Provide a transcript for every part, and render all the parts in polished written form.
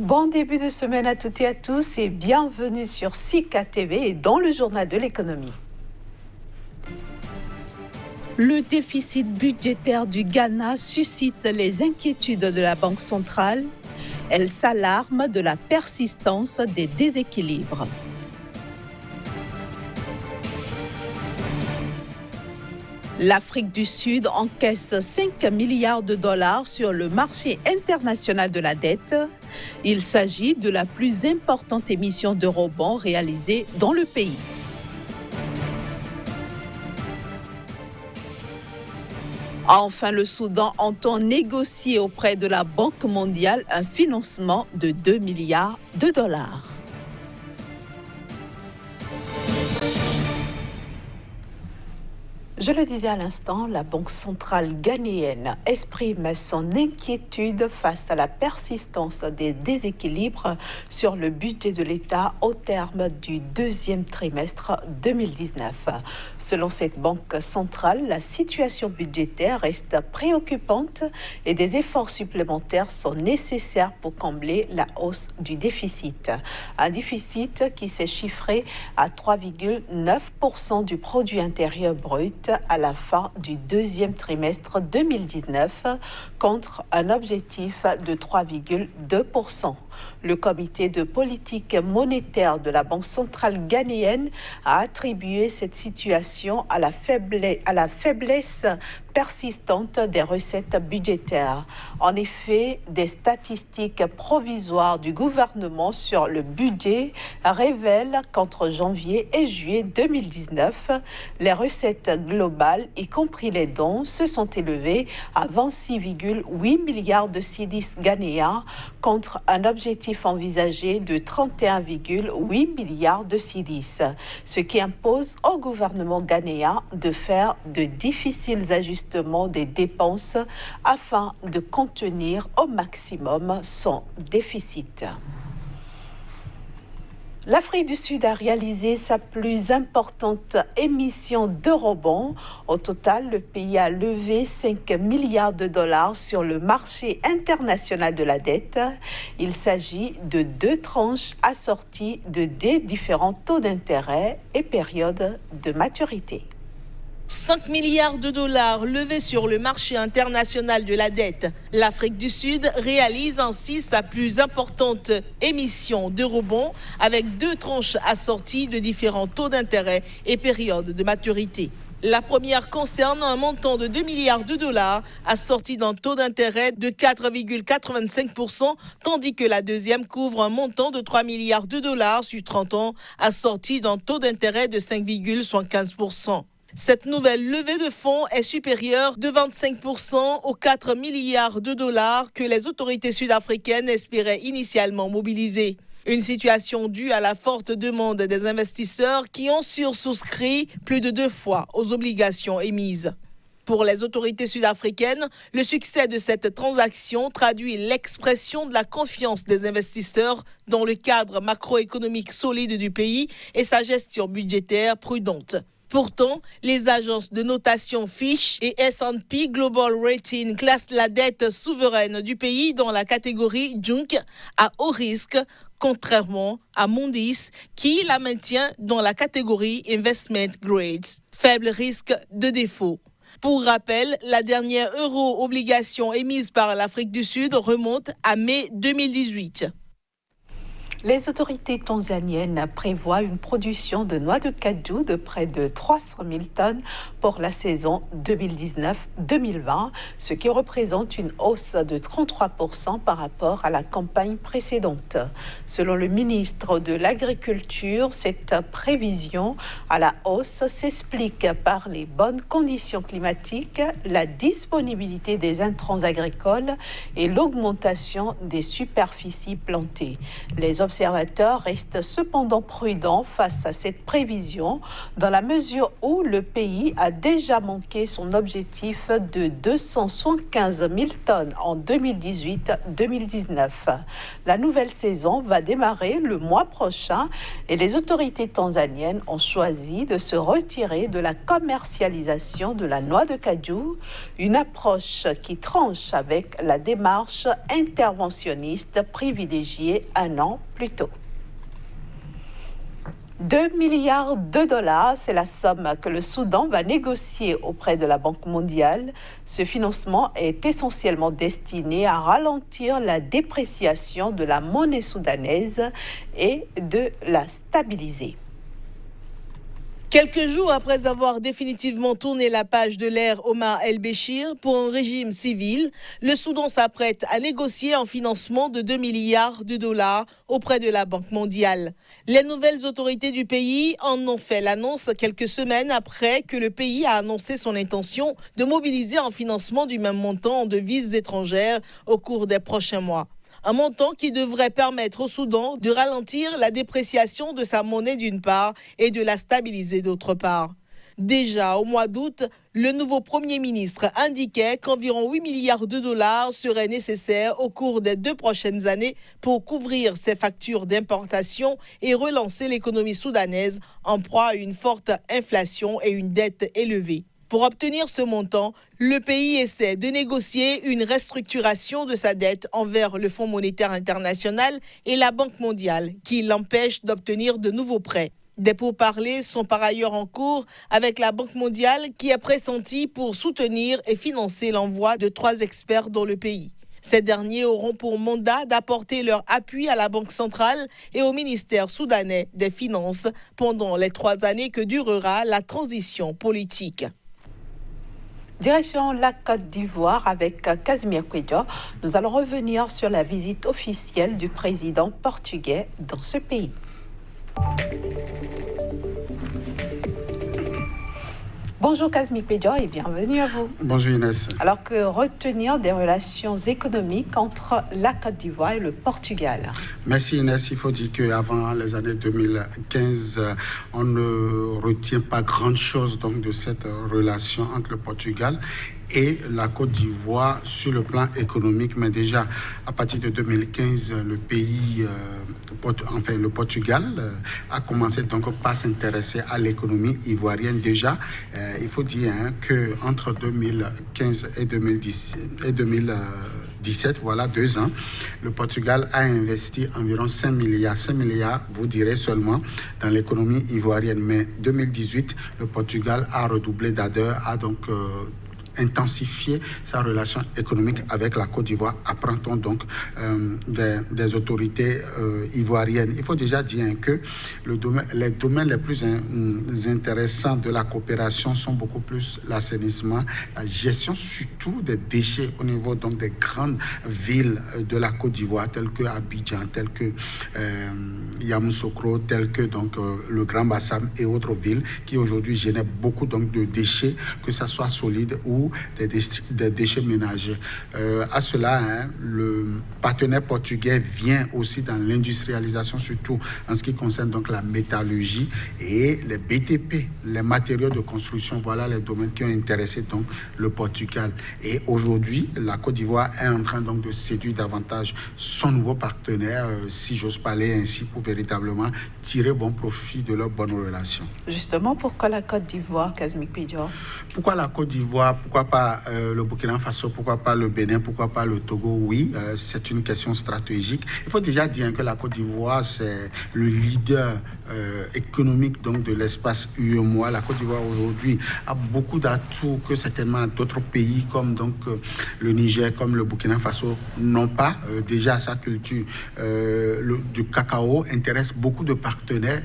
Bon début de semaine à toutes et à tous et bienvenue sur Sika TV et dans le journal de l'économie. Le déficit budgétaire du Ghana suscite les inquiétudes de la Banque centrale. Elle s'alarme de la persistance des déséquilibres. L'Afrique du Sud encaisse 5 milliards de dollars sur le marché international de la dette. Il s'agit de la plus importante émission d'eurobonds réalisée dans le pays. Enfin, le Soudan entend négocier auprès de la Banque mondiale un financement de 2 milliards de dollars. Je le disais à l'instant, la Banque centrale ghanéenne exprime son inquiétude face à la persistance des déséquilibres sur le budget de l'État au terme du deuxième trimestre 2019. Selon cette banque centrale, la situation budgétaire reste préoccupante et des efforts supplémentaires sont nécessaires pour combler la hausse du déficit. Un déficit qui s'est chiffré à 3,9% du produit intérieur brut à la fin du deuxième trimestre 2019 contre un objectif de 3,2%. Le comité de politique monétaire de la Banque centrale ghanéenne a attribué cette situation à la faiblesse persistante des recettes budgétaires. En effet, des statistiques provisoires du gouvernement sur le budget révèlent qu'entre janvier et juillet 2019, les recettes globales, y compris les dons, se sont élevées à 26,8 milliards de cédis ghanéens contre un objectif envisagé de 31,8 milliards de cédis, ce qui impose au gouvernement ghanéen de faire de difficiles ajustements des dépenses afin de contenir au maximum son déficit. L'Afrique du Sud a réalisé sa plus importante émission d'eurobonds. Au total, le pays a levé 5 milliards de dollars sur le marché international de la dette. Il s'agit de 2 tranches assorties de des différents taux d'intérêt et périodes de maturité. 5 milliards de dollars levés sur le marché international de la dette. L'Afrique du Sud réalise ainsi sa plus importante émission d'eurobonds avec 2 tranches assorties de différents taux d'intérêt et périodes de maturité. La première concerne un montant de 2 milliards de dollars assorti d'un taux d'intérêt de 4,85%, tandis que la deuxième couvre un montant de 3 milliards de dollars sur 30 ans assorti d'un taux d'intérêt de 5,75%. Cette nouvelle levée de fonds est supérieure de 25% aux 4 milliards de dollars que les autorités sud-africaines espéraient initialement mobiliser. Une situation due à la forte demande des investisseurs qui ont sursouscrit plus de 2 fois aux obligations émises. Pour les autorités sud-africaines, le succès de cette transaction traduit l'expression de la confiance des investisseurs dans le cadre macroéconomique solide du pays et sa gestion budgétaire prudente. Pourtant, les agences de notation Fitch et S&P Global Rating classent la dette souveraine du pays dans la catégorie Junk à haut risque, contrairement à Moody's qui la maintient dans la catégorie Investment Grade, faible risque de défaut. Pour rappel, la dernière euro-obligation émise par l'Afrique du Sud remonte à mai 2018. Les autorités tanzaniennes prévoient une production de noix de cajou de près de 300 000 tonnes pour la saison 2019-2020, ce qui représente une hausse de 33% par rapport à la campagne précédente. Selon le ministre de l'Agriculture, cette prévision à la hausse s'explique par les bonnes conditions climatiques, la disponibilité des intrants agricoles et l'augmentation des superficies plantées. Les observateurs restent cependant prudents face à cette prévision, dans la mesure où le pays a déjà manqué son objectif de 275 000 tonnes en 2018-2019. La nouvelle saison va démarrer le mois prochain et les autorités tanzaniennes ont choisi de se retirer de la commercialisation de la noix de cajou, une approche qui tranche avec la démarche interventionniste privilégiée un an plus tôt. 2 milliards de dollars, c'est la somme que le Soudan va négocier auprès de la Banque mondiale. Ce financement est essentiellement destiné à ralentir la dépréciation de la monnaie soudanaise et de la stabiliser. Quelques jours après avoir définitivement tourné la page de l'ère Omar el-Béchir pour un régime civil, le Soudan s'apprête à négocier un financement de 2 milliards de dollars auprès de la Banque mondiale. Les nouvelles autorités du pays en ont fait l'annonce quelques semaines après que le pays a annoncé son intention de mobiliser un financement du même montant en devises étrangères au cours des prochains mois. Un montant qui devrait permettre au Soudan de ralentir la dépréciation de sa monnaie d'une part et de la stabiliser d'autre part. Déjà au mois d'août, le nouveau Premier ministre indiquait qu'environ 8 milliards de dollars seraient nécessaires au cours des 2 prochaines années pour couvrir ses factures d'importation et relancer l'économie soudanaise en proie à une forte inflation et une dette élevée. Pour obtenir ce montant, le pays essaie de négocier une restructuration de sa dette envers le Fonds monétaire international et la Banque mondiale, qui l'empêche d'obtenir de nouveaux prêts. Des pourparlers sont par ailleurs en cours avec la Banque mondiale qui est pressentie pour soutenir et financer l'envoi de 3 experts dans le pays. Ces derniers auront pour mandat d'apporter leur appui à la Banque centrale et au ministère soudanais des Finances pendant les 3 années que durera la transition politique. Direction la Côte d'Ivoire avec Casimir Kouedio. Nous allons revenir sur la visite officielle du président portugais dans ce pays. Bonjour Casimir Kouedio et bienvenue à vous. Bonjour Inès. Alors que retenir des relations économiques entre la Côte d'Ivoire et le Portugal? Merci Inès. Il faut dire qu'avant les années 2015, on ne retient pas grand-chose donc de cette relation entre le Portugal et la Côte d'Ivoire sur le plan économique. Mais déjà, à partir de 2015, le pays, le Portugal, a commencé donc par s'intéresser à l'économie ivoirienne. Déjà, il faut dire qu'entre 2015 et 2017, voilà 2 ans, le Portugal a investi environ 5 milliards. 5 milliards, vous direz seulement, dans l'économie ivoirienne. Mais 2018, le Portugal a redoublé d'ardeur, a donc intensifier sa relation économique avec la Côte d'Ivoire, apprend-on donc des autorités ivoiriennes. Il faut déjà dire que les domaines les plus intéressants de la coopération sont beaucoup plus l'assainissement, la gestion surtout des déchets au niveau donc des grandes villes de la Côte d'Ivoire, telles que Abidjan, telles que Yamoussoukro, telles que donc le Grand Bassam et autres villes qui aujourd'hui génèrent beaucoup donc de déchets, que ça soit solide ou des déchets ménagers. À cela, le partenaire portugais vient aussi dans l'industrialisation, surtout en ce qui concerne donc la métallurgie et les BTP, les matériaux de construction. Voilà les domaines qui ont intéressé donc le Portugal. Et aujourd'hui, la Côte d'Ivoire est en train donc de séduire davantage son nouveau partenaire, si j'ose parler ainsi, pour véritablement tirer bon profit de leurs bonnes relations. Justement, pourquoi la Côte d'Ivoire, Casimir Kouedio? Pourquoi la Côte d'Ivoire? Pourquoi pas le Burkina Faso? Pourquoi pas le Bénin? Pourquoi pas le Togo? Oui, c'est une question stratégique. Il faut déjà dire que la Côte d'Ivoire, c'est le leader économique donc de l'espace UEMOA. La Côte d'Ivoire aujourd'hui a beaucoup d'atouts que certainement d'autres pays comme donc le Niger, comme le Burkina Faso n'ont pas. Déjà sa culture du cacao intéresse beaucoup de partenaires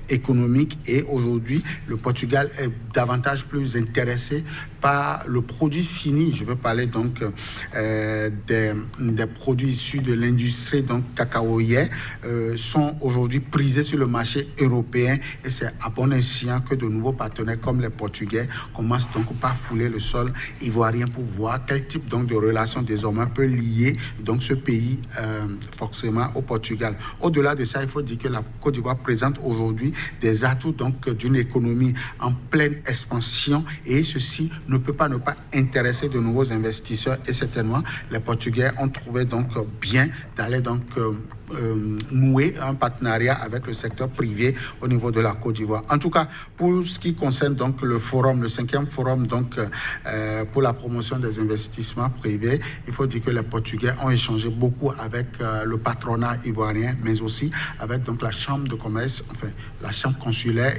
économiques et aujourd'hui le Portugal est davantage plus intéressé par le produit fini. Je veux parler donc des produits issus de l'industrie donc cacaoyère sont aujourd'hui prisés sur le marché marché européen et c'est à bon escient que de nouveaux partenaires comme les Portugais commencent donc par fouler le sol ivoirien pour voir quel type donc de relation désormais peut lier donc ce pays forcément au Portugal. Au-delà de ça, il faut dire que la Côte d'Ivoire présente aujourd'hui des atouts donc d'une économie en pleine expansion et ceci ne peut pas ne pas intéresser de nouveaux investisseurs et certainement les Portugais ont trouvé donc bien d'aller donc nouer un partenariat avec le secteur privé au niveau de la Côte d'Ivoire. En tout cas, pour ce qui concerne donc le forum, le 5e forum donc pour la promotion des investissements privés, il faut dire que les Portugais ont échangé beaucoup avec le patronat ivoirien, mais aussi avec donc la chambre de commerce, enfin la chambre consulaire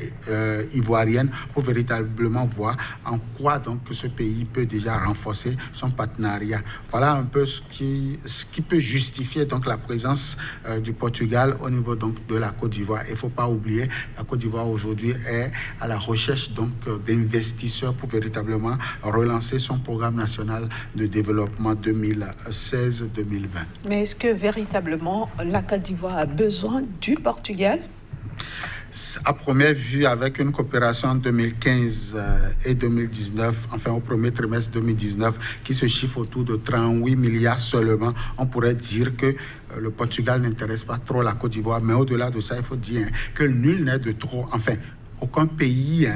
ivoirienne pour véritablement voir en quoi donc ce pays peut déjà renforcer son partenariat. Voilà un peu ce qui peut justifier donc la présence du Portugal au niveau donc de la Côte d'Ivoire. Il ne faut pas oublier, la Côte d'Ivoire aujourd'hui est à la recherche donc d'investisseurs pour véritablement relancer son programme national de développement 2016-2020. Mais est-ce que véritablement la Côte d'Ivoire a besoin du Portugal ? À première vue, avec une coopération en 2015 et 2019, enfin au premier trimestre 2019, qui se chiffre autour de 38 milliards seulement, on pourrait dire que le Portugal n'intéresse pas trop la Côte d'Ivoire. Mais au-delà de ça, il faut dire que nul n'est de trop, enfin, aucun pays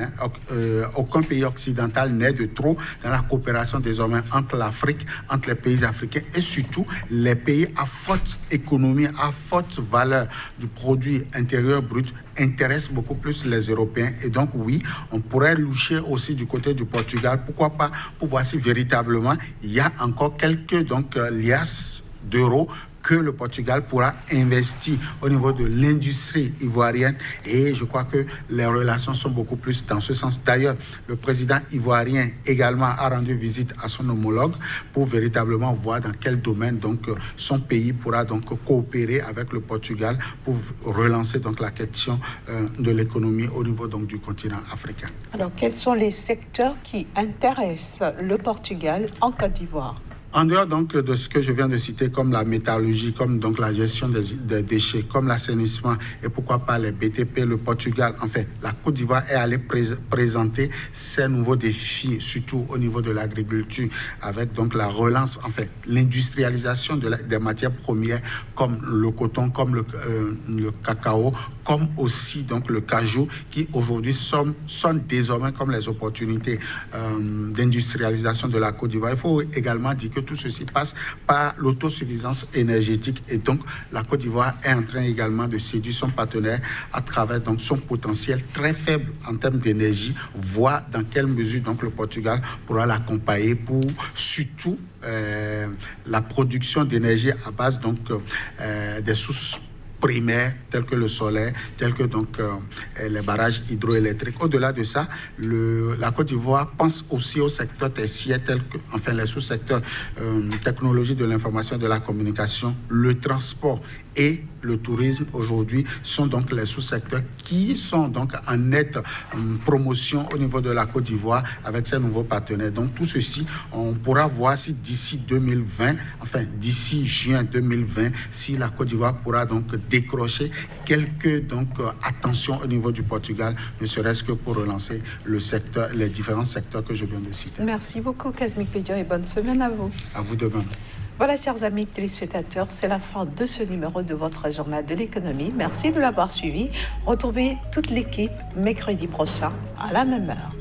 occidental n'est de trop dans la coopération désormais entre l'Afrique, entre les pays africains et surtout les pays à forte économie, à forte valeur du produit intérieur brut intéressent beaucoup plus les Européens. Et donc oui, on pourrait loucher aussi du côté du Portugal. Pourquoi pas pour voir si véritablement il y a encore quelques liasses d'euros que le Portugal pourra investir au niveau de l'industrie ivoirienne et je crois que les relations sont beaucoup plus dans ce sens. D'ailleurs, le président ivoirien également a rendu visite à son homologue pour véritablement voir dans quel domaine donc son pays pourra donc coopérer avec le Portugal pour relancer donc la question de l'économie au niveau donc du continent africain. Alors, quels sont les secteurs qui intéressent le Portugal en Côte d'Ivoire ? En dehors donc de ce que je viens de citer comme la métallurgie, comme donc la gestion des déchets, comme l'assainissement et pourquoi pas les BTP, le Portugal, enfin la Côte d'Ivoire est allée présenter ces nouveaux défis, surtout au niveau de l'agriculture, avec donc la relance, enfin l'industrialisation des matières premières comme le coton, comme le cacao, comme aussi donc le cajou, qui aujourd'hui sont désormais comme les opportunités d'industrialisation de la Côte d'Ivoire. Il faut également dire que tout ceci passe par l'autosuffisance énergétique et donc la Côte d'Ivoire est en train également de séduire son partenaire à travers donc son potentiel très faible en termes d'énergie, voir dans quelle mesure donc le Portugal pourra l'accompagner pour surtout la production d'énergie à base donc des sources primaires tels que le solaire, tels que donc les barrages hydroélectriques. Au-delà de ça, la Côte d'Ivoire pense aussi au secteur tertiaire, tels que enfin les sous-secteurs technologie de l'information et de la communication, le transport et le tourisme aujourd'hui sont donc les sous-secteurs qui sont donc en nette promotion au niveau de la Côte d'Ivoire avec ses nouveaux partenaires. Donc tout ceci, on pourra voir si d'ici 2020, enfin d'ici juin 2020, si la Côte d'Ivoire pourra donc décrocher quelques donc attentions au niveau du Portugal, ne serait-ce que pour relancer le secteur, les différents secteurs que je viens de citer. Merci beaucoup Kazmi Pédia et bonne semaine à vous. À vous de même. Voilà, chers amis téléspectateurs, c'est la fin de ce numéro de votre journal de l'économie. Merci de l'avoir suivi. Retrouvez toute l'équipe mercredi prochain à la même heure.